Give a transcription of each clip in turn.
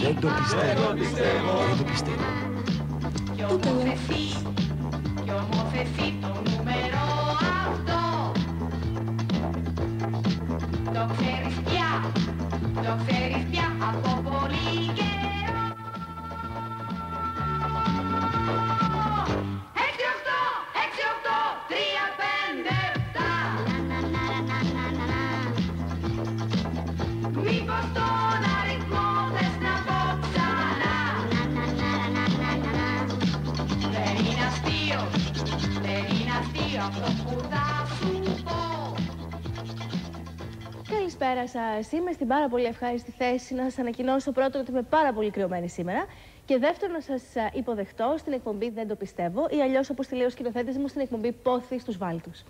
Δεν το πιστεύω. Δεν το πιστεύω. Κι ομοθεσί το νούμερο αυτό. Το ξέρεις πια από πολύ καιρό. 6, 8, 3, 5, 7. Μήπως τον αριθμό θες να πω ξανά. Δεν είναι αστείο αυτό που θα σου πω. Καλησπέρα σας. Είμαι στην πάρα πολύ ευχάριστη θέση να σας ανακοινώσω πρώτον ότι είμαι πάρα πολύ κρυωμένη σήμερα και δεύτερον να σας υποδεχτώ στην εκπομπή Δεν το πιστεύω ή αλλιώς όπως τη λέει ο σκηνοθέτης μου στην εκπομπή Πόθη στους Βάλτους.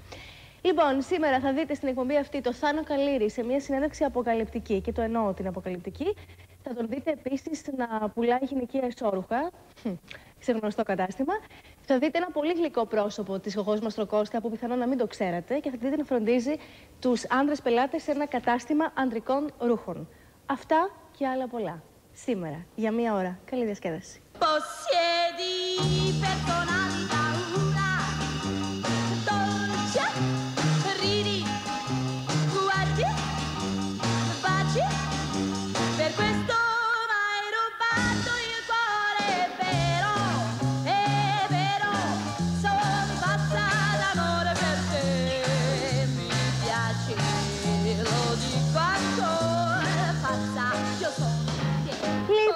Λοιπόν, σήμερα θα δείτε στην εκπομπή αυτή το Θάνο Καλήρη σε μια συνέντευξη αποκαλυπτική και το εννοώ την αποκαλυπτική. Θα τον δείτε επίσης να πουλάει γυναικεία εσώρουχα σε γνωστό κατάστημα. Θα δείτε ένα πολύ γλυκό πρόσωπο της Γογός Μαστροκώστα που πιθανόν να μην το ξέρατε και θα δείτε να φροντίζει τους άντρες πελάτες σε ένα κατάστημα ανδρικών ρούχων. Αυτά και άλλα πολλά. Σήμερα, για μία ώρα. Καλή διασκέδαση.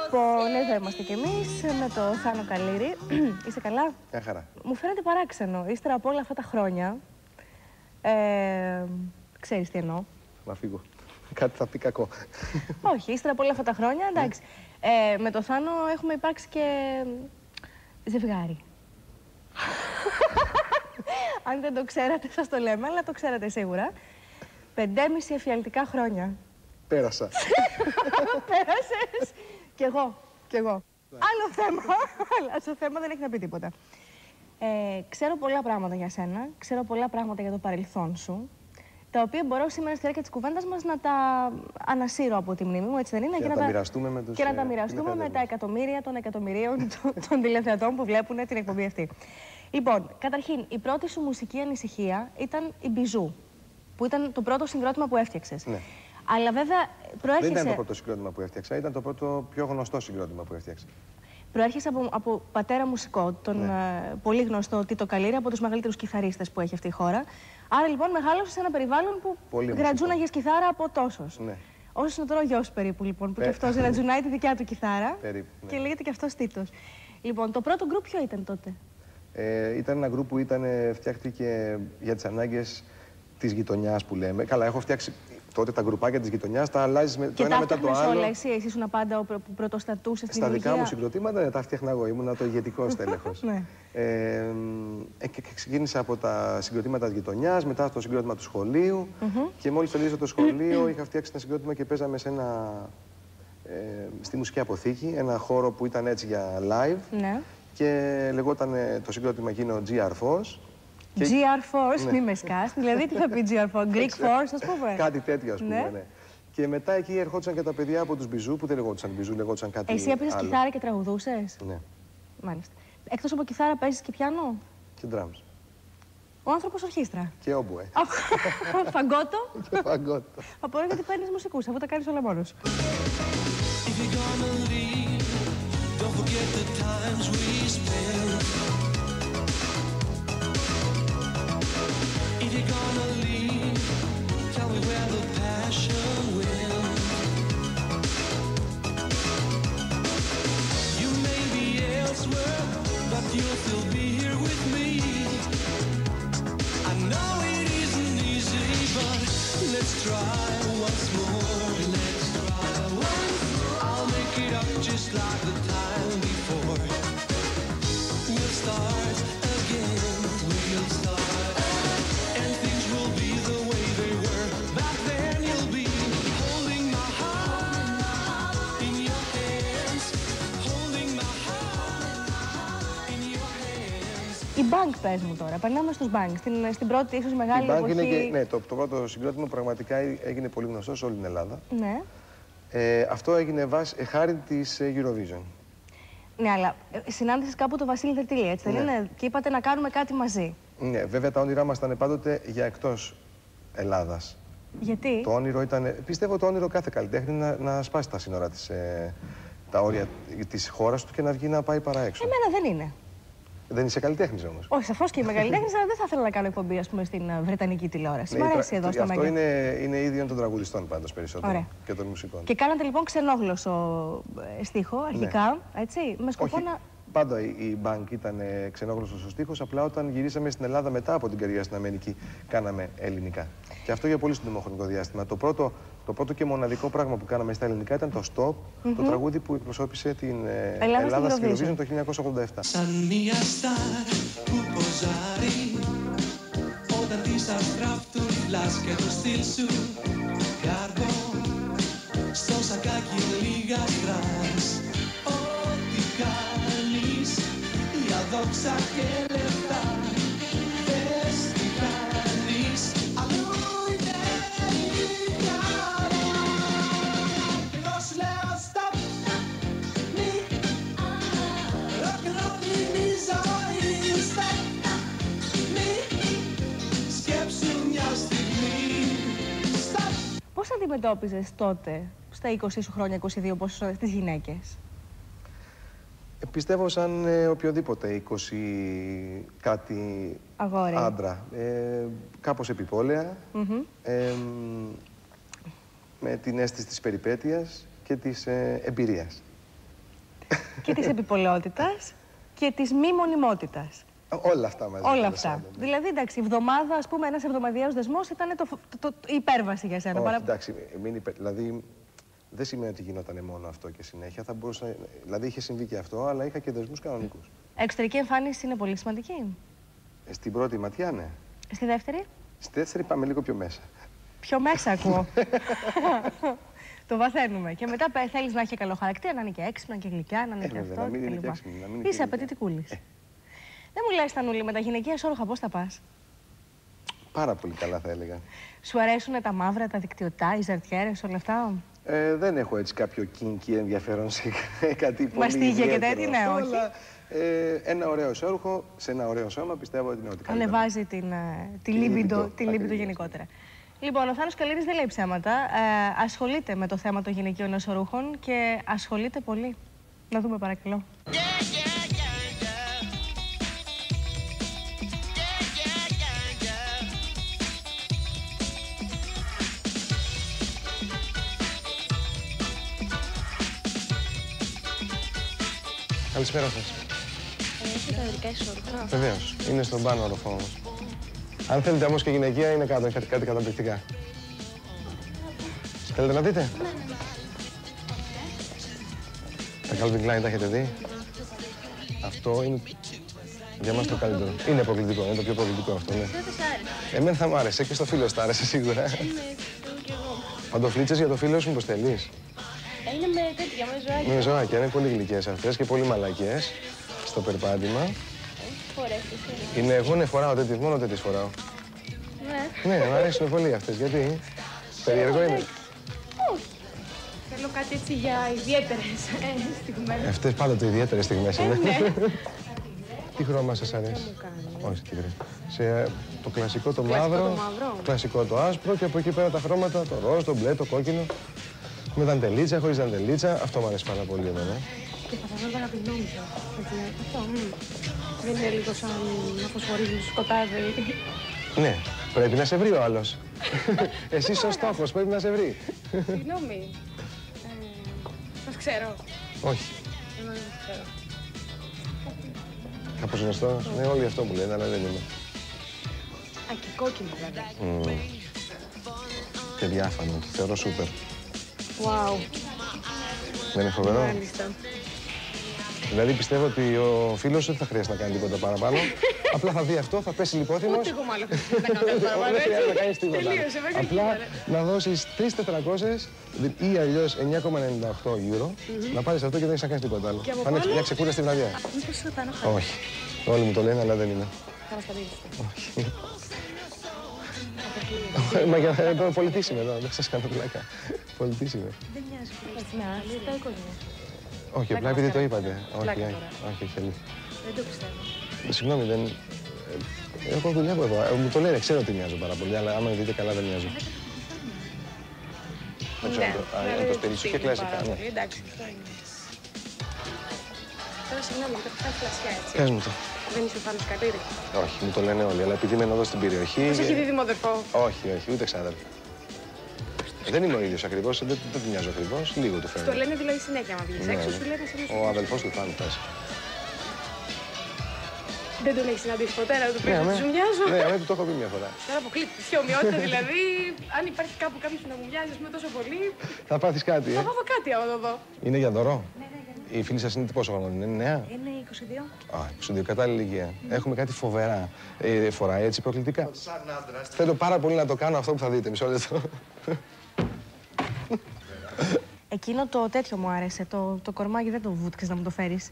Λοιπόν, εδώ είμαστε κι εμείς με το Θάνο Καλήρη. Είστε καλά? Μια χαρά. Μου φαίνεται παράξενο, ύστερα από όλα αυτά τα χρόνια. Ξέρεις τι εννοώ. Να φύγω. Κάτι θα πει κακό. Όχι, ύστερα από όλα αυτά τα χρόνια, εντάξει. Με το Θάνο έχουμε υπάρξει και ζευγάρι. Αν δεν το ξέρατε, σας το λέμε, αλλά το ξέρατε σίγουρα. 5,5 εφιαλτικά χρόνια. Πέρασα. Πέρασες. Κι εγώ. Άλλο θέμα. Αλλά στο θέμα δεν έχει να πει τίποτα. Ξέρω πολλά πράγματα για σένα. Ξέρω πολλά πράγματα για το παρελθόν σου. Τα οποία μπορώ σήμερα στη διάρκεια της κουβέντας μας να τα ανασύρω από τη μνήμη μου, έτσι δεν είναι? Και να τα μοιραστούμε με τους και να τα μοιραστούμε με τα εκατομμύρια των εκατομμυρίων των τηλεθεατών που βλέπουν την εκπομπή αυτή. Λοιπόν, καταρχήν, η πρώτη σου μουσική ανησυχία ήταν η Μπιζού, που ήταν το πρώτο συγκρότημα που έφτιαξες. Ναι. Αλλά βέβαια προέρχεσαι... Δεν ήταν το πρώτο συγκρότημα που έφτιαξα, ήταν το πρώτο πιο γνωστό συγκρότημα που έφτιαξα. Προέρχεσαι από πατέρα μουσικό, τον πολύ γνωστό Τίτο Καλήρη, από τους μεγαλύτερους κιθαρίστες που έχει αυτή η χώρα. Άρα λοιπόν μεγάλωσες σε ένα περιβάλλον που γρατζούναγες κιθάρα από τόσος. Ναι. Όσος είναι τώρα ο γιος περίπου λοιπόν, που και αυτός γρατζουνάει τη δικιά του κιθάρα. Περίπου, ναι. Και λέγεται και αυτός Τίτος. Λοιπόν, το πρώτο γκρουπ ποιο ήταν τότε? Ήταν ένα γκρουπ που φτιάχτηκε για τις ανάγκες της γειτονιάς που λέμε. Καλά, έχω φτιάξει τότε τα γκρουπάκια της γειτονιάς, τα αλλάζεις το ένα μετά το άλλο. Και όλα εσύ ήσουν πάντα που πρωτοστατούσες στην δημιουργία. Στα δικά μου συγκροτήματα τα φτιάχνα εγώ, ήμουν το ηγετικό στέλεχος. Και ξεκίνησα από τα συγκροτήματα της γειτονιάς, μετά στο συγκρότημα του σχολείου και μόλις τελείωσα το σχολείο είχα φτιάξει ένα συγκρότημα και παίζαμε στη μουσική αποθήκη, ένα χώρο που ήταν έτσι για live και λεγόταν το συγκρότημα εκείνο GR Force. GR Force, μη με σκάς. Δηλαδή τι θα πει GR Force, Greek Force, ας πούμε. Κάτι τέτοιο, ας πούμε, ναι. Και μετά εκεί ερχόντουσαν και τα παιδιά από τους Μπιζού, που δεν λεγόντουσαν Μπιζού, λεγόντουσαν κάτι άλλο. Εσύ έπαιζες κιθάρα και τραγουδούσες? Ναι. Μάλιστα. Εκτός από κιθάρα παίζεις και πιάνο? Και drums. Ο άνθρωπος ορχήστρα. Και όμπουε. Φαγκότο. Και φαγκότο. Απορώ γιατί παίρνεις μουσικούς, αφού τα κάνεις όλα μόνος. If you're gonna leave, tell me where the passion will. You may be elsewhere, but you'll still be here with me. I know it isn't easy, but let's try once more. Let's try once more. I'll make it up just like the time before. We'll start again. We'll start. Η Bank, πες μου τώρα. Περνάμε στους Bank. Στην πρώτη, ίσως μεγάλη εποχή. Ναι, το πρώτο συγκρότημα πραγματικά έγινε πολύ γνωστό σε όλη την Ελλάδα. Ναι. Αυτό έγινε χάρη της Eurovision. Ναι, αλλά συνάντησες κάπου τον Βασίλη Δερτήλη, έτσι δεν είναι? Και είπατε να κάνουμε κάτι μαζί. Ναι, βέβαια τα όνειρά μας ήταν πάντοτε για εκτός Ελλάδας. Γιατί? Το όνειρο ήταν, πιστεύω το όνειρο κάθε καλλιτέχνη να σπάσει τα σύνορα της, τα όρια της χώρας του και να βγει να πάει παρά έξω. Εμένα δεν είναι. Δεν είσαι καλλιτέχνης όμως. Όχι, σαφώς και είμαι καλλιτέχνης, αλλά δεν θα ήθελα να κάνω εκπομπή, ας πούμε, στην βρετανική τηλεόραση. Μ' αρέσει εδώ στο Μέγκα. Αυτό είναι ίδιο των τραγουδιστών πάντως περισσότερο. Ωραία. Και των μουσικών. Και κάνατε λοιπόν ξενόγλωσσο στίχο αρχικά, έτσι, με σκοπό Όχι. να. Πάντα η Μπάνκ ήταν ξενόγλωσσος ο στίχος, απλά όταν γυρίσαμε στην Ελλάδα μετά από την καριέρα στην Αμερική, κάναμε ελληνικά. Και αυτό για πολύ σύντομο χρονικό διάστημα. Το πρώτο και μοναδικό πράγμα που κάναμε στα ελληνικά ήταν το Stop, το τραγούδι που εκπροσώπησε την Ελλάδα στην Eurovision το 1987. Σαν μια στάρ που ποζάρει όταν της αστράφτουλας και το στυλ σου καρδό στο σακάκι λίγα στρας. Ό,τι κάνεις για δόξα και λεφτά δες τι κάνεις αλλού είναι η χαρά. Και εγώ σου λέω stop μη rock'n'roll είναι η ζωή. Stop μη σκέψου μια στιγμή. Stop. Πώς αντιμετώπιζες τότε, στα 20 σου χρόνια, 22, πώς τις γυναίκες? Πιστεύω σαν οποιοδήποτε 20 κάτι Αγόρι. άντρα. Κάπως επιπόλαια, με την αίσθηση της περιπέτειας και της εμπειρίας. Και της επιπολαιότητας και της μη μονιμότητας. Όλα αυτά μαζί. Όλα αυτά. Δηλαδή, εντάξει, η εβδομάδα, ας πούμε, ένας εβδομαδιαίος δεσμός ήταν η υπέρβαση για σένα. Όχι, εντάξει, δηλαδή δεν σημαίνει ότι γινόταν μόνο αυτό και συνέχεια. Θα μπορούσα, δηλαδή είχε συμβεί και αυτό, αλλά είχα και δεσμούς κανονικούς. Εξωτερική εμφάνιση είναι πολύ σημαντική. Στην πρώτη ματιά, ναι. Στη δεύτερη? Στη δεύτερη πάμε λίγο πιο μέσα. Πιο μέσα ακούω. Το βαθαίνουμε. Και μετά θέλεις να έχει καλό χαρακτήρα, να είναι και έξυπνα και γλυκιά, να είναι και βέβαια, αυτό. να μην είναι κλπ. και έξυπνη, να μην είναι Είσαι και απαιτητικούλης. Δεν μου λες, Τανούλη, με τα γυναικεία σώρουχα πώς θα πας? Πάρα πολύ καλά θα έλεγα. Σου αρέσουν τα μαύρα, τα δικτυωτά, οι ζαρτιέρες, όλα αυτά? Δεν έχω έτσι κάποιο κίνκι ενδιαφέρον σε κάτι πολύ Μαστίγια και ιδιαίτερο τέτοια, ναι, αυτό, όχι. αλλά, ένα ωραίο σώρουχο σε ένα ωραίο σώμα πιστεύω ότι είναι ό,τι καλύτερο. Ανεβάζει τη λίμπιντο γενικότερα. Λοιπόν, ο Θάνος Καλύρης δεν λέει ψέματα. Ασχολείται με το θέμα των γυναικείων εσωρούχων και ασχολείται πολύ. Να δούμε παρακαλώ. Καλησπέρα σας. Έχετε ευρικά εσωρούχα? Βεβαίως. Είναι στον πάνω όροφο όμως. Αν θέλετε όμως και γυναικεία, είναι κάτω. Έχετε κάτι καταπληκτικά. Θέλετε να δείτε? Τα Calvin Klein τα έχετε δει? Αυτό είναι για μας το καλύτερο. Είναι προκλητικό, είναι το πιο προκλητικό αυτό, ναι. Εμένα θα μου άρεσε και στο φίλο θα άρεσε σίγουρα. Παντοφλίτσες για το φίλο σου, μήπως θέλεις? Είναι με τέτοια, με ζωάκια. Με ζωάκια, είναι πολύ γλυκές αυτές και πολύ μαλακές στο περπάτημα. Εγώ φοράω τέτοιες, μόνο τέτοιες φοράω. Ναι, μου αρέσουν πολύ αυτές. Γιατί? Περίεργο είναι. Θέλω κάτι έτσι για ιδιαίτερες στιγμές. Αυτές πάντοτε ιδιαίτερες στιγμές είναι. Τι χρώμα σας αρέσει? Όχι, τι βρε. Το κλασικό το μαύρο, το κλασικό το άσπρο και από εκεί πέρα τα χρώματα, το ροζ, το μπλε, το κόκκινο. Με δαντελίτσα, χωρίς δαντελίτσα. Αυτό μου αρέσει πάρα πολύ εμένα. Και θα φανώ αγαπημένο μου. Αυτό, δεν είναι λίγο σαν να φωσφορίζουν στο σκοτάδι. Ναι, πρέπει να σε βρει ο άλλος. Εσύ είσαι ο στόχος, πρέπει να σε βρει. Συγγνώμη. Σας ξέρω. Όχι. Εγώ δεν σας ξέρω. Κάπως γνωστό. Ναι, όλοι αυτό που λένε, αλλά δεν είμαι. Α, και κόκκινο βέβαια. Και διάφανο, το θεωρώ σούπερ. Wow. Δεν είναι φοβερό? Μάλιστα. Δηλαδή πιστεύω ότι ο φίλος σου δεν θα χρειάζεται να κάνει τίποτα παραπάνω. Απλά θα δει αυτό, θα πέσει λιπόθυμος. Ούτε εγώ μάλλον δεν θα κάνω κάτι παραπάνω. Δεν χρειάζεται να κάνεις τίποτα. Τελείωσε, μέχρι εκεί Απλά τώρα. να δώσεις 3.400 ή αλλιώς 9,98 ευρώ, να πάρεις αυτό και δεν έχεις να κάνεις τίποτα άλλο. Θα είναι μια ξεκούραστη βραδιά. Μήπως θα κάνω χάρη. Όχι. Όλοι μου το λένε, αλλά δεν είναι. Θα μας τα δείξετε. Όχι. Μα για να πολιτής είμαι εδώ, δεν σας κάνω πλάκα. πολιτής είμαι. Δεν μοιάζει πολύ. Ναι, το εικόνιο. Όχι, απλά επειδή το είπατε. Όχι, όχι, αλήθεια. Δεν το πιστεύω. Συγγνώμη, δεν. Εγώ δουλεύω εδώ. Μου το λένε, ξέρω ότι μοιάζω πάρα πολύ, αλλά άμα με δείτε καλά δεν μοιάζω. Δεν ξέρω, αν το στυλ σου και κλασικά, ναι. Εντάξει, αυτό είναι. Τώρα συγγνώμη, γιατί έχω κάνει φλασιά, έτσι. Πες μου το. Δεν είσαι πάνω Σκαλίδη. Όχι, μου το λένε όλοι, αλλά επειδή είμαι εδώ στην περιοχή. Πώς έχει δίδυμο αδερφό. Όχι, όχι, ούτε ξάδερφο. Δεν είμαι ο ίδιος ακριβώς, δεν του μοιάζω ακριβώς, λίγο του φαίνεται. Το λένε δηλαδή συνέχεια, άμα βγεις έξω, σου λένε συνέχεια. Ο αδελφός του Θάνου φτάσει. Δεν τον έχει συναντήσει ποτέ να του πει ότι σου μοιάζω. Ναι, ναι, του το έχω πει μια φορά. Τώρα αποκλείται ποια ομοιότητα, δηλαδή, αν υπάρχει κάπου κάποιος που να μου μοιάζει με τόσο πολύ. Θα πάθεις κάτι, Θα πάθω κάτι άμα το δω. Είναι για δωρό. Ναι. Η φίλη σας είναι πόσο χρόνο είναι, νέα? Είναι 22. Α, 22, κατάλληλη ηλικία. Έχουμε κάτι φοβερά. Φοράει έτσι προκλητικά. Θέλω πάρα πολύ να το κάνω αυτό που θα δείτε. Μισό λεπτό. Εκείνο το τέτοιο μου άρεσε. Το κορμάκι δεν το βούτυξες να μου το φέρεις.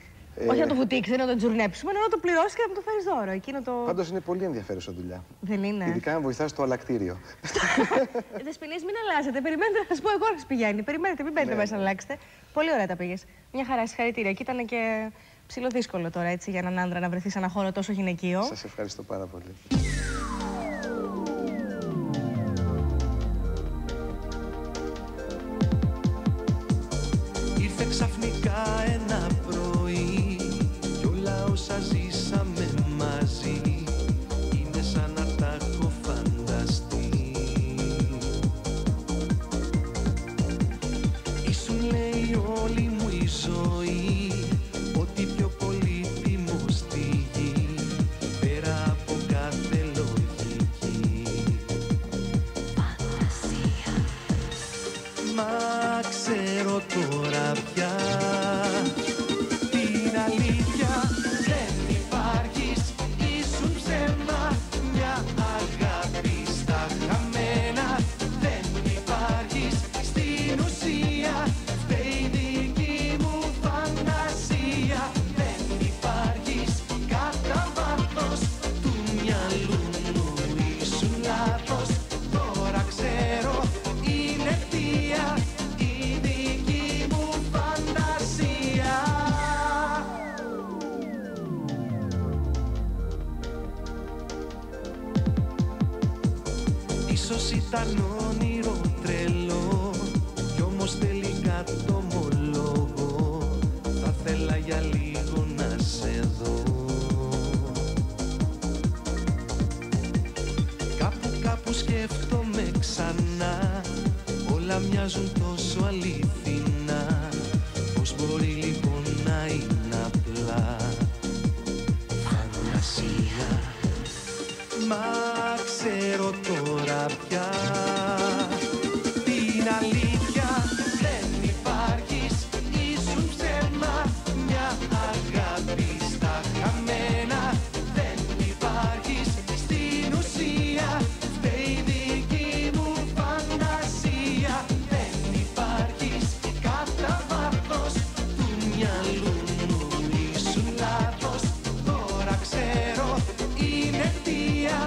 Όχι να το βουτήξεις, να το τζουρνέψουμε, να το πληρώσεις και να μου το φέρεις δώρο. Εκείνο το... Πάντως είναι πολύ ενδιαφέρουσα δουλειά. Δεν είναι. Ειδικά αν βοηθάς στο αλλακτήριο. Δεσποινής, μην αλλάζετε. Περιμένετε να σας πω εγώ πώς πηγαίνει. Περιμένετε, μην μπαίνετε μέσα να αλλάξετε. Πολύ ωραία τα πήγες. Μια χαρά, συγχαρητήρια. Και ήταν και ψιλοδύσκολο τώρα έτσι για έναν άντρα να βρεθεί σε ένα χώρο τόσο γυναικείο. Σας ευχαριστώ πάρα πολύ. Ήρθε ξαφνικά ένα πρωί κι όλα όσα ζήσαμε μαζί είναι σαν να τα έχω φανταστεί. Ήσουν λέει όλη μου η ζωή ό,τι πιο πολύτιμο στη γη πέρα από κάθε λογική. Φαντασία. Μα ξέρω τώρα πια την αλήθεια. Δεν υπάρχεις, ήσουν ψέμα. Μια αγάπη στα χαμένα. Δεν υπάρχεις στην ουσία. Φταίει η δική μου φαντασία. Δεν υπάρχεις κατά βάθος του μυαλού μου. Ήσουν λάθος, τώρα ξέρω είναι αιτία. Ίσως ήταν όνειρο τρελό κι όμως τελικά το ομολόγω. Θα θέλα για λίγο να σε δω. Κάπου σκέφτομαι ξανά. Όλα μοιάζουν τόσο αληθινά. Πώς μπορεί λοιπόν να είναι απλά φαντασία. Μα ξέρω τώρα πια την αλήθεια. Δεν υπάρχεις, ήσουν ψέμα. Μια αγάπη στα χαμένα. Δεν υπάρχεις στην ουσία. Φταίει η δική μου φαντασία. Δεν υπάρχεις κατά βάθος του μυαλού μου. Ήσουν λάθος, τώρα ξέρω είναι αιτία.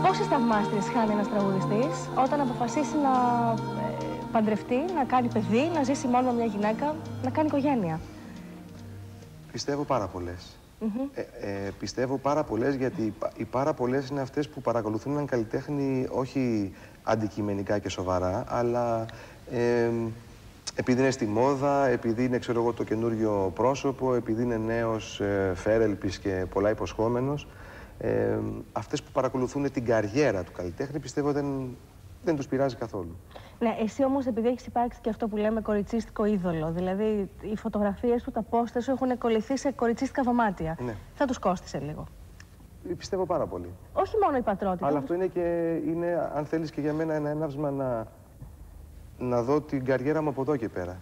Πόσες θαυμάστριες χάνει ένας τραγουδιστής όταν αποφασίσει να παντρευτεί, να κάνει παιδί, να ζήσει μόνο με μια γυναίκα, να κάνει οικογένεια? Πιστεύω πάρα πολλές. Πιστεύω πάρα πολλές γιατί οι πάρα πολλές είναι αυτές που παρακολουθούν έναν καλλιτέχνη όχι αντικειμενικά και σοβαρά, αλλά επειδή είναι στη μόδα, επειδή είναι ξέρω εγώ, το καινούριο πρόσωπο, επειδή είναι νέος φέρελπης και πολλά υποσχόμενος. Αυτές που παρακολουθούν την καριέρα του καλλιτέχνη πιστεύω δεν τους πειράζει καθόλου. Ναι, εσύ όμως επειδή έχεις υπάρξει και αυτό που λέμε κοριτσίστικο είδωλο, δηλαδή οι φωτογραφίες του, τα πόστερ σου έχουν κολληθεί σε κοριτσίστικα δωμάτια. Ναι. Θα τους κόστισε λίγο? Πιστεύω πάρα πολύ. Όχι μόνο η πατρότητα. Αλλά αυτό είναι, αν θέλεις και για μένα, ένα έναυσμα να δω την καριέρα μου από εδώ και πέρα.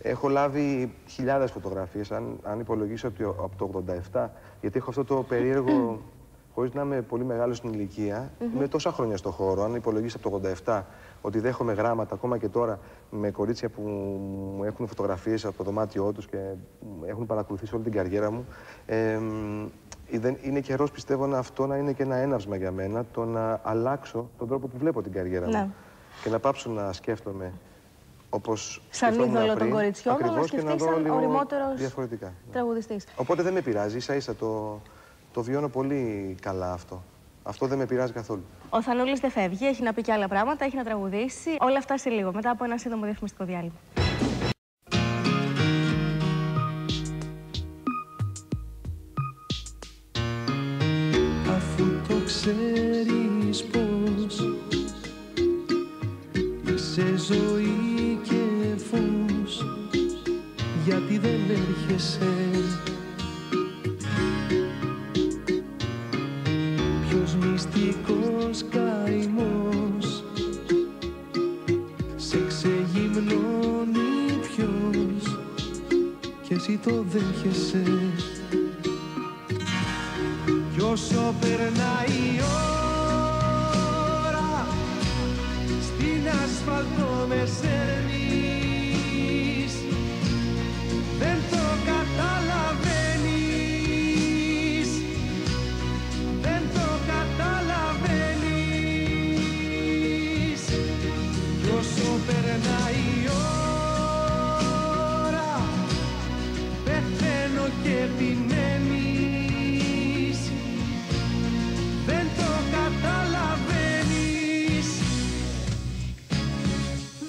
Έχω λάβει χιλιάδες φωτογραφίες, αν υπολογίσω από το 87, γιατί έχω αυτό το περίεργο, χωρίς να είμαι πολύ μεγάλος στην ηλικία, είμαι τόσα χρόνια στο χώρο, αν υπολογίσω από το 87, ότι δέχομαι γράμματα ακόμα και τώρα με κορίτσια που μου έχουν φωτογραφίες από το δωμάτιό τους και έχουν παρακολουθήσει όλη την καριέρα μου. Είναι καιρός, πιστεύω, αυτό να είναι και ένα έναυσμα για μένα, το να αλλάξω τον τρόπο που βλέπω την καριέρα μου. Και να πάψω να σκέφτομαι όπως σαν είδωλο των κοριτσιών, αλλά ακριβώς, και να σκεφτείς σαν οριμότερος διαφορετικά. τραγουδιστής. Οπότε δεν με πειράζει, ίσα-ίσα το βιώνω πολύ καλά αυτό. Αυτό δεν με πειράζει καθόλου. Ο Θανούλης δεν φεύγει, έχει να πει και άλλα πράγματα, έχει να τραγουδήσει. Όλα αυτά σε λίγο, μετά από ένα σύντομο διαφημιστικό διάλειμμα. Αφού το ξέρεις πως είσαι ζωή και φως, γιατί δεν έρχεσαι? Ποιος μυστικός καημός σε ξεγυμνώνει, ποιος, κι εσύ το δέχεσαι? Κι όσο περνάει η ώρα, στην ασφαλτό με σέρνεις, δεν το καταλαβαίνεις, δεν το καταλαβαίνεις. Κι όσο περνάει η ώρα, πεθαίνω και επιμένεις. Δεν το καταλαβαίνεις,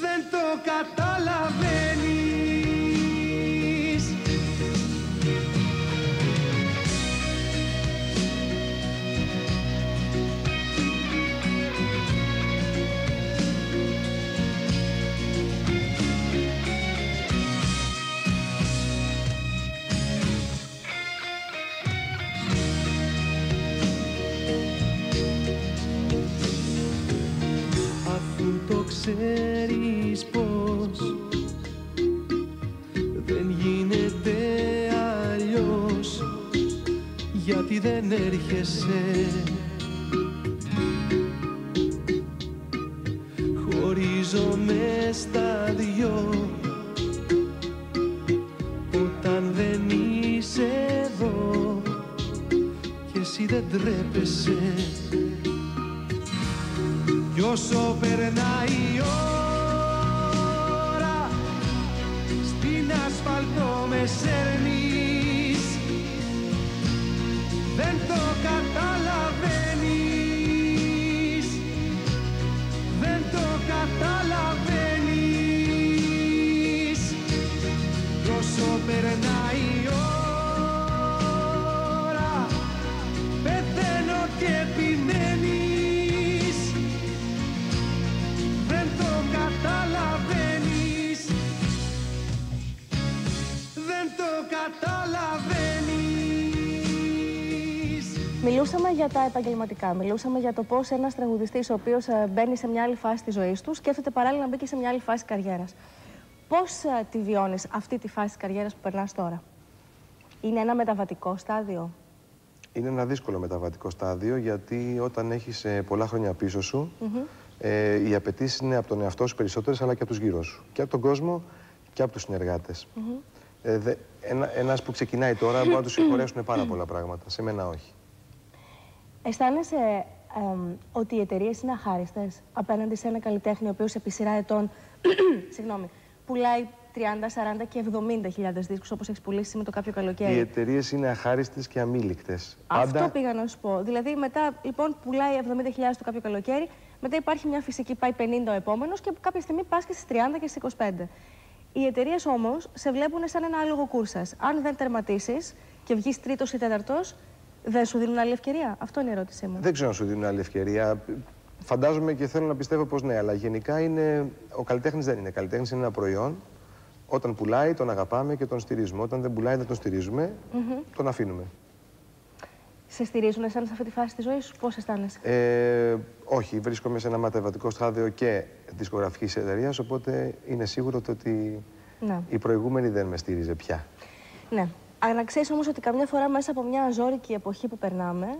δεν το καταλαβαίνεις. Ξέρεις πως δεν γίνεται αλλιώς, γιατί δεν έρχεσαι? Χωρίζομαι στα δυο όταν δεν είσαι εδώ και εσύ δεν τρέπεσαι. Κι όσο περνάει η ώρα, στην ασφαλτό με σέρνεις, δεν το καταλαβαίνεις, δεν το καταλαβαίνεις. Κι όσο περνάει η ώρα, πεθαίνω και επιμένεις. Μιλούσαμε για τα επαγγελματικά. Μιλούσαμε για το πώς ένας τραγουδιστής ο οποίος μπαίνει σε μια άλλη φάση της ζωής του, σκέφτεται παράλληλα να μπει και σε μια άλλη φάση καριέρας. Πώς τη βιώνεις αυτή τη φάση της καριέρας που περνάς τώρα? Είναι ένα μεταβατικό στάδιο? Είναι ένα δύσκολο μεταβατικό στάδιο, γιατί όταν έχεις πολλά χρόνια πίσω σου, οι απαιτήσεις είναι από τον εαυτό σου περισσότερες, αλλά και από τους γύρω σου. Και από τον κόσμο και από τους συνεργάτες. Ένας που ξεκινάει τώρα μπορεί να του συγχωρέσουν πάρα πολλά πράγματα. Σε μένα όχι. Αισθάνεσαι ότι οι εταιρείες είναι αχάριστες απέναντι σε ένα καλλιτέχνη ο οποίος επί σειρά ετών πουλάει 30, 40 και 70.000 δίσκους, όπως έχεις πουλήσει με το κάποιο καλοκαίρι? Οι εταιρείες είναι αχάριστες και αμήλικτες. Αυτό πήγα να σου πω. Δηλαδή, μετά λοιπόν πουλάει 70.000 το κάποιο καλοκαίρι, μετά υπάρχει μια φυσική, πάει 50 ο επόμενος και κάποια στιγμή πας και στις 30 και στις 25. Οι εταιρείες όμως σε βλέπουν σαν ένα άλογο κούρσας. Αν δεν τερματίσεις και βγεις τρίτος ή τέταρτος, δεν σου δίνουν άλλη ευκαιρία? Αυτό είναι η ερώτησή μου. Δεν ξέρω αν σου δίνουν άλλη ευκαιρία. Φαντάζομαι και θέλω να πιστεύω πως ναι, αλλά γενικά είναι... ο καλλιτέχνης δεν είναι. Ο καλλιτέχνης είναι ένα προϊόν. Όταν πουλάει, τον αγαπάμε και τον στηρίζουμε. Όταν δεν πουλάει, δεν τον στηρίζουμε, τον αφήνουμε. Σε στηρίζουν εσένα σε αυτή τη φάση της ζωής σου? Πώς αισθάνεσαι? Όχι, βρίσκομαι σε ένα μεταβατικό στάδιο και δισκογραφικής εταιρείας, οπότε είναι σίγουρο ότι η προηγούμενη δεν με στήριζε πια. Ναι. Να ξέρεις όμως ότι καμιά φορά μέσα από μια ζώρικη εποχή που περνάμε,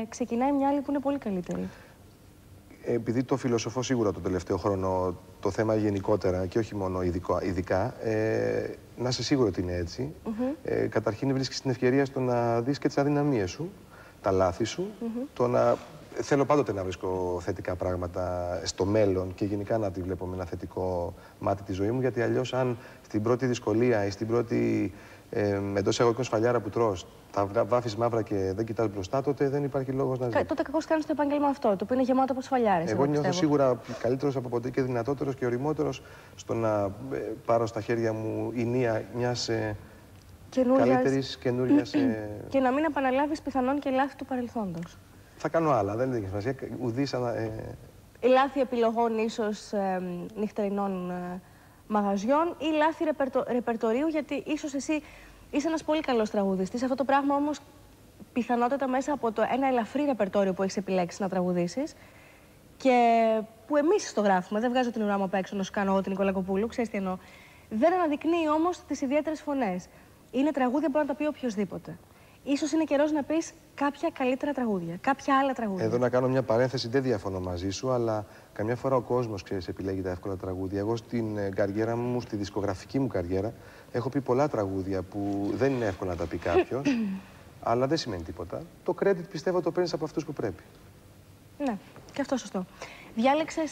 ξεκινάει μια άλλη που είναι πολύ καλύτερη. Επειδή το φιλοσοφώ σίγουρα το τελευταίο χρόνο το θέμα γενικότερα και όχι μόνο ειδικά, να είσαι σίγουρο ότι είναι έτσι. Καταρχήν βρίσκεις την ευκαιρία στο να δεις και τις αδυναμίες σου τα λάθη σου, θέλω πάντοτε να βρίσκω θετικά πράγματα στο μέλλον και γενικά να τη βλέπω με ένα θετικό μάτι τη ζωή μου, γιατί αλλιώς αν στην πρώτη δυσκολία ή στην πρώτη εντός εισαγωγικών σφαλιάρα που τρως τα βάφεις μαύρα και δεν κοιτάς μπροστά, τότε δεν υπάρχει λόγος να ζεις. Τότε κακώς κάνεις το επάγγελμα αυτό, το οποίο είναι γεμάτο από σφαλιάρες. Εγώ νιώθω σίγουρα καλύτερος από ποτέ και δυνατότερος και οριμότερος στο να πάρω στα χέρια μου ηνία μιας καλύτερης καινούριας. Και να μην επαναλάβεις πιθανόν και λάθη του παρελθόντος. Θα κάνω άλλα, δεν έχει σημασία. Ουδής λάθη επιλογών ίσως νυχτερινών μαγαζιών ή λάθη ρεπερτορίου, γιατί ίσως εσύ είσαι ένας πολύ καλός τραγουδιστής. Αυτό το πράγμα όμως πιθανότατα μέσα από ένα ελαφρύ ρεπερτόριο που έχεις επιλέξει να τραγουδήσεις και που εμείς το γράφουμε, δεν βγάζω την ουρά μου απ' έξω να σου κάνω εγώ την Νικολακοπούλου, ξέρεις τι εννοώ. Δεν αναδεικνύει όμως τις ιδιαίτερες φωνές. Είναι τραγούδια που μπορεί να τα πει οποιοδήποτε. Ίσως είναι καιρός να πεις κάποια καλύτερα τραγούδια, κάποια άλλα τραγούδια. Εδώ να κάνω μια παρένθεση, δεν διαφωνώ μαζί σου, αλλά καμιά φορά ο κόσμος, ξέρεις, επιλέγει τα εύκολα τραγούδια. Εγώ στην καριέρα μου, στη δισκογραφική μου καριέρα, έχω πει πολλά τραγούδια που δεν είναι εύκολο να τα πει κάποιος, αλλά δεν σημαίνει τίποτα. Το credit πιστεύω το παίρνεις από αυτούς που πρέπει. Ναι, και αυτό σωστό. Διάλεξες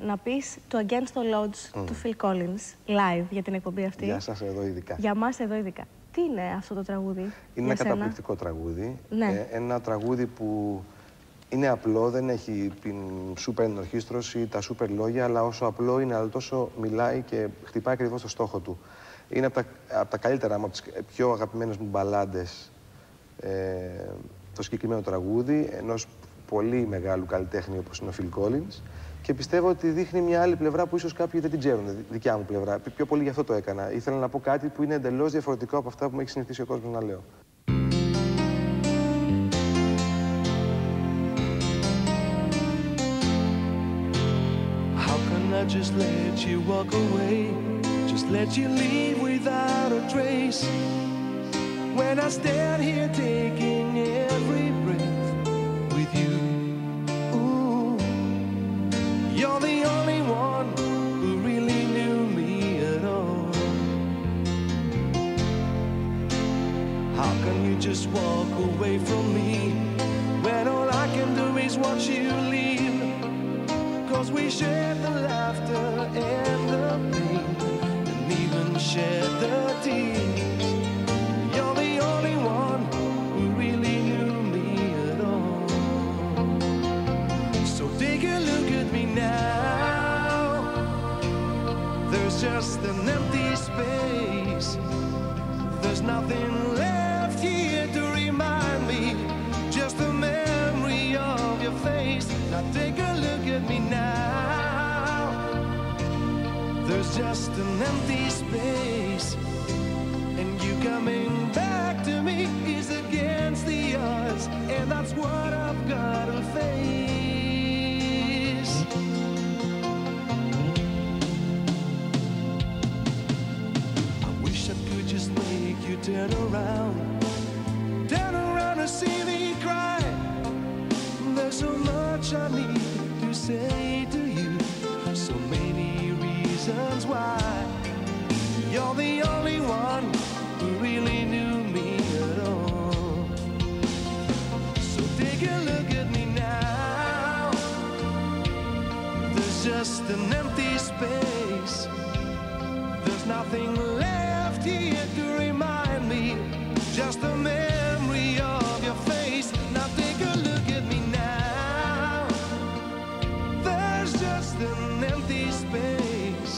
να πεις το Against All Odds του Phil Collins live για την εκπομπή αυτή. Για σας εδώ ειδικά. Για μας εδώ ειδικά. Τι είναι αυτό το τραγούδι? Είναι ένα καταπληκτικό τραγούδι. Ναι. Ένα τραγούδι που είναι απλό, δεν έχει την σούπερ ενορχήστρωση, τα σούπερ λόγια, αλλά όσο απλό είναι, αλλά τόσο μιλάει και χτυπάει ακριβώς το στόχο του. Είναι από τα καλύτερα μου, από τις πιο αγαπημένες μου μπαλάντες το συγκεκριμένο τραγούδι, ενός πολύ μεγάλου καλλιτέχνη όπως είναι ο Phil Collins. Και πιστεύω ότι δείχνει μια άλλη πλευρά που ίσως κάποιοι δεν την ξέρουν, δικιά μου πλευρά. Πιο πολύ γι' αυτό το έκανα. Ήθελα να πω κάτι που είναι εντελώς διαφορετικό από αυτά που μου έχει συνηθίσει ο κόσμος να λέω. How can I just let you walk away? Just let you leave without a trace. When I stand here taking every breath with you. You're the only one who really knew me at all. How can you just walk away from me when all I can do is watch you leave? 'Cause we shared the laughter and the pain, and even shared the tears. You're the only one who really knew me at all. So take a look at me now. There's just an empty space. There's nothing left here to remind me. Just a memory of your face. Now take a look at me now. There's just an empty space. And you coming back to me is against the odds. And that's what I've got to face. I wish I could just make you turn around and see me cry. There's so much I need to say to you, so many reasons why. You're the only one who really knew me at all. So take a look at me now. There's just an empty space. There's nothing left here to remind me. Just a memory of your face. Now take a look at me now. There's just an empty space.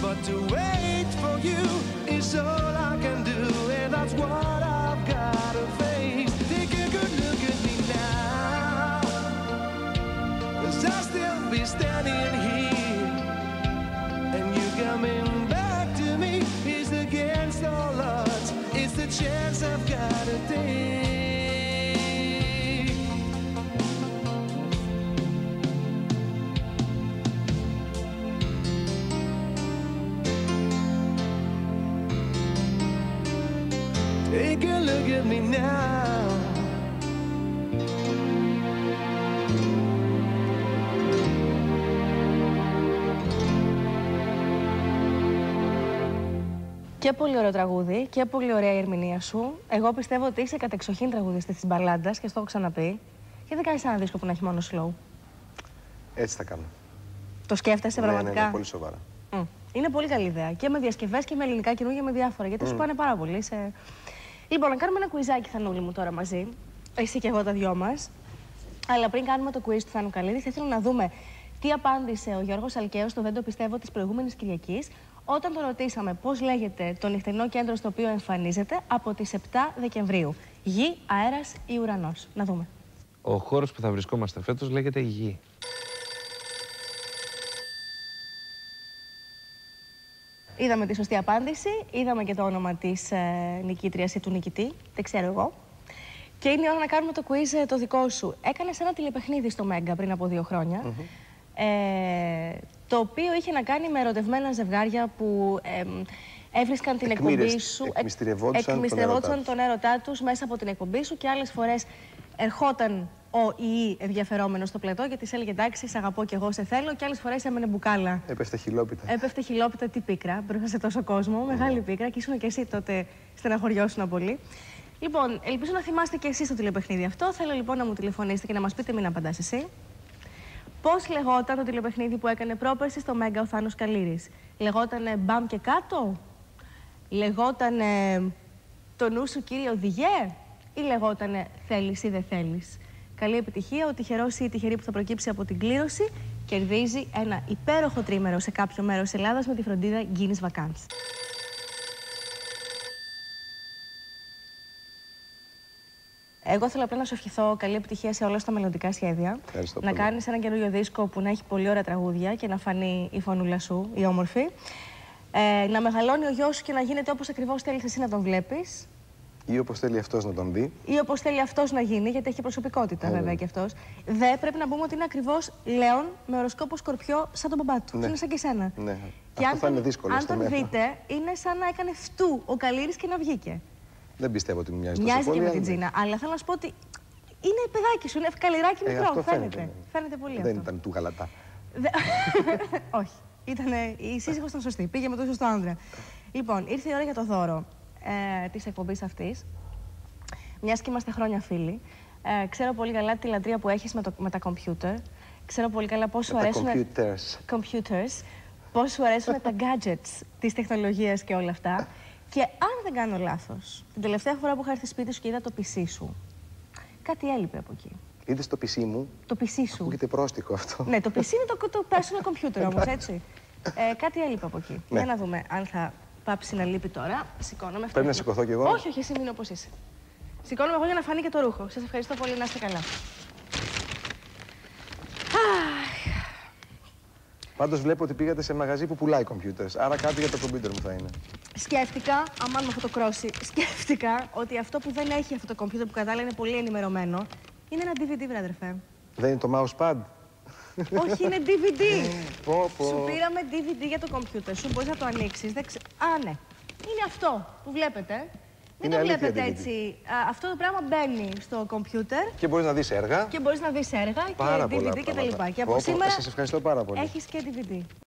But to wait for you is all I can do, and that's what I've got to face. Take a good look at me now. 'Cause I'll still be standing here, and you coming back to me is against all odds. It's the chance I've got to take. Take a look at me now. Και πολύ ωραίο τραγούδι και πολύ ωραία η ερμηνεία σου. Εγώ πιστεύω ότι είσαι κατεξοχήν τραγουδιστής της μπαλάντας και στο έχω ξαναπεί. Και δεν κάνεις ένα δίσκο που να έχει μόνο slow. Έτσι θα κάνω. Το σκέφτεσαι πραγματικά? Ναι, πολύ σοβαρά. Είναι πολύ καλή ιδέα. Και με διασκευές και με ελληνικά καινούργια με διάφορα. Γιατί σου πάνε πάρα πολύ. Λοιπόν, να κάνουμε ένα κουιζάκι, Θανούλη μου, τώρα μαζί. Εσύ και εγώ τα δυο μας. Αλλά πριν κάνουμε το quiz του Θάνου Καλίδη, θα ήθελα να δούμε τι απάντησε ο Γιώργος Αλκαίος στο «Δεν το πιστεύω» της προηγούμενης Κυριακής, όταν τον ρωτήσαμε πώς λέγεται το νυχτερινό κέντρο στο οποίο εμφανίζεται από τις 7 Δεκεμβρίου. Γη, αέρας ή ουρανός? Να δούμε. Ο χώρος που θα βρισκόμαστε φέτος λέγεται Γη. Είδαμε τη σωστή απάντηση, είδαμε και το όνομα της νικήτριας ή του νικητή, δεν ξέρω εγώ. Και είναι η ώρα να κάνουμε το quiz το δικό σου. Έκανες ένα τηλεπαιχνίδι στο Μέγκα πριν από 2 χρόνια, το οποίο είχε να κάνει με ερωτευμένα ζευγάρια που έβρισκαν την εκπομπή σου, εκμυστηρευόντουσαν τον έρωτά τους μέσα από την εκπομπή σου και άλλες φορές ερχόταν ο ή ενδιαφερόμενος στο πλατό γιατί σε έλεγε εντάξει, σε αγαπώ και εγώ σε θέλω, και άλλες φορές έμενε μπουκάλα. Έπεφτε χιλόπιτα. Έπεφτε χιλόπιτα, τι πίκρα, μπροστά σε τόσο κόσμο, μεγάλη πίκρα, και ήσουν και εσύ τότε στεναχωριώσουν πολύ. Λοιπόν, ελπίζω να θυμάστε και εσείς το τηλεπαιχνίδι αυτό. Θέλω λοιπόν να μου τηλεφωνήσετε και να μας πείτε, μην απαντάς εσύ. Πώς λεγόταν το τηλεπαιχνίδι που έκανε πρόπερση στο Μέγκα ο Θάνος Καλήρης? Λεγότανε «Μπαμ και κάτω», λεγότανε «Το νου σου κύριε οδηγέ» ή λεγότανε «Θέλεις ή δεν θέλεις»? Καλή επιτυχία. Ο τυχερός ή η τυχερή που θα προκύψει από την κλήρωση κερδίζει ένα υπέροχο τρίμερο σε κάποιο μέρος Ελλάδας με τη φροντίδα Guinness Vacances. Εγώ θέλω απλά να σου ευχηθώ καλή επιτυχία σε όλα τα μελλοντικά σχέδια. Ευχαριστώ να πολύ. κάνεις ένα καινούριο δίσκο που να έχει πολύ ωραία τραγούδια και να φανεί η φωνούλα σου, η όμορφη. Να μεγαλώνει ο γιος σου και να γίνεται όπως ακριβώς θέλεις εσύ να τον βλέπεις. Ή όπως θέλει αυτός να τον δει. Ή όπως θέλει αυτός να γίνει, γιατί έχει προσωπικότητα βέβαια και αυτός. Δε πρέπει να πούμε ότι είναι ακριβώς Λέων με οροσκόπο Σκορπιό, σαν τον μπαμπά του. Ναι. Είναι σαν και εσένα. Ναι. Και Αυτό θα είναι δύσκολο. αν τον δείτε, είναι σαν να έκανε φτού ο Καλήρης και να βγήκε. Δεν πιστεύω ότι μοιάζει τόσο Μοιάζει πολύ. και με την Τζίνα. Αλλά θέλω να σου πω ότι είναι παιδάκι σου, είναι καλλιράκι μικρό. Αυτό Φαίνεται. Φαίνεται πολύ αυτό. Δεν ήταν του γαλατά. Όχι. Η σύζυγος ήταν σωστή. Πήγε με το σωστό άντρα. Λοιπόν, ήρθε η ώρα για το δώρο της εκπομπής αυτής. Μιας και είμαστε χρόνια φίλοι. Ξέρω πολύ καλά τη λατρεία που έχεις με τα κομπιούτερ. Ξέρω πολύ καλά πώς σου αρέσουν. Computers. Πώς σου αρέσουν τα gadgets της τεχνολογίας και όλα αυτά. Και αν δεν κάνω λάθος, την τελευταία φορά που είχα έρθει σπίτι σου και είδα το PC σου, κάτι έλειπε από εκεί. Είδες το PC μου? Το PC σου. Ακούγεται πρόστιχο αυτό. Ναι, το PC είναι το personal computer όμως, έτσι. Κάτι έλειπε από εκεί. Ναι. Για να δούμε αν θα πάψει να λείπει τώρα. Σηκώνομαι. Πρέπει να σηκωθώ κι εγώ. Όχι, όχι, εσύ μείνω όπως είσαι. Σηκώνομαι εγώ για να φανεί και το ρούχο. Σας ευχαριστώ πολύ, να είστε καλά. Πάντως βλέπω ότι πήγατε σε μαγαζί που πουλάει computers. Άρα κάτι για το computer μου θα είναι. Σκέφτηκα, αμάν με αυτό το κρόσι, σκέφτηκα ότι αυτό που δεν έχει αυτό το computer που κατάλληλα είναι πολύ ενημερωμένο, είναι ένα DVD, βρε αδερφέ. Δεν είναι το mousepad? Όχι, είναι DVD. Πω. Σου πήραμε DVD για το computer σου, μπορείς να το ανοίξεις. Α, ναι. Είναι αυτό που βλέπετε. Μην Είναι το αλήθεια βλέπετε DVD. έτσι. Αυτό το πράγμα μπαίνει στο κομπιούτερ Και μπορείς να δεις έργα. και μπορείς να δεις έργα Πάρα και πολλά DVD και τα πράγματα. λοιπά. Και από Πω, σήμερα σας ευχαριστώ πάρα πολύ. έχεις και DVD.